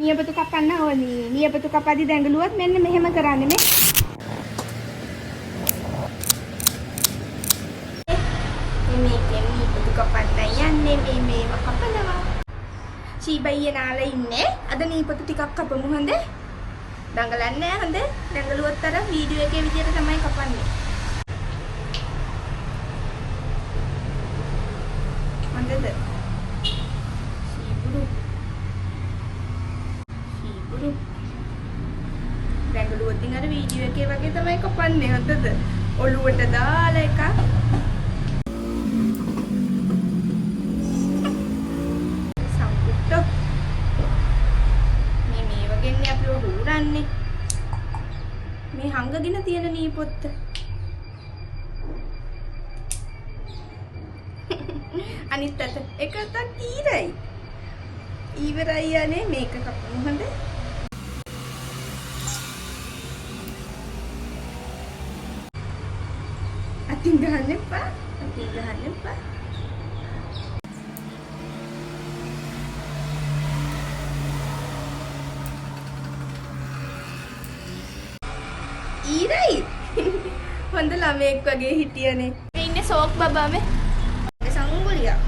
නියපොතු කපන්න ඕනි. නියපොතු කපද්දි දැඟලුවොත් මෙන්න මෙහෙම කරන්නේ මේ. මේකෙන් නියපොතු කපන්න යන්නේ මේව කපනවා. සීබයිය නාලා ඉන්නේ. අද නියපොතු ටිකක් කපමු හොඳ. දඟලන්නේ හොඳ. දැඟලුවොත් අර වීඩියෝ එකේ විදියට තමයි කපන්නේ. හොඳද? දැඟලුවොත් අර වීඩියෝ එකේ වගේ තමයි කපන්නේ හොඳද? ඔළුවට දාලා එකක්. සම්පූර්ණ මේ වගේනේ අපි උරන්නේ. මේ හංගගෙන තියෙන නීපොත්ත. අනිත් අත එක අතක් ඊරයි. ඊවරයි යන්නේ මේක කපමු හොඳ. අතින් ගහන්න එපා. අතින් ගහන්න එපා. ඊරයි. හොඳ ළමෙක් වගේ හිටියනේ. මේ ඉන්නේ සෝක් බබා මේ. සංගුලියා.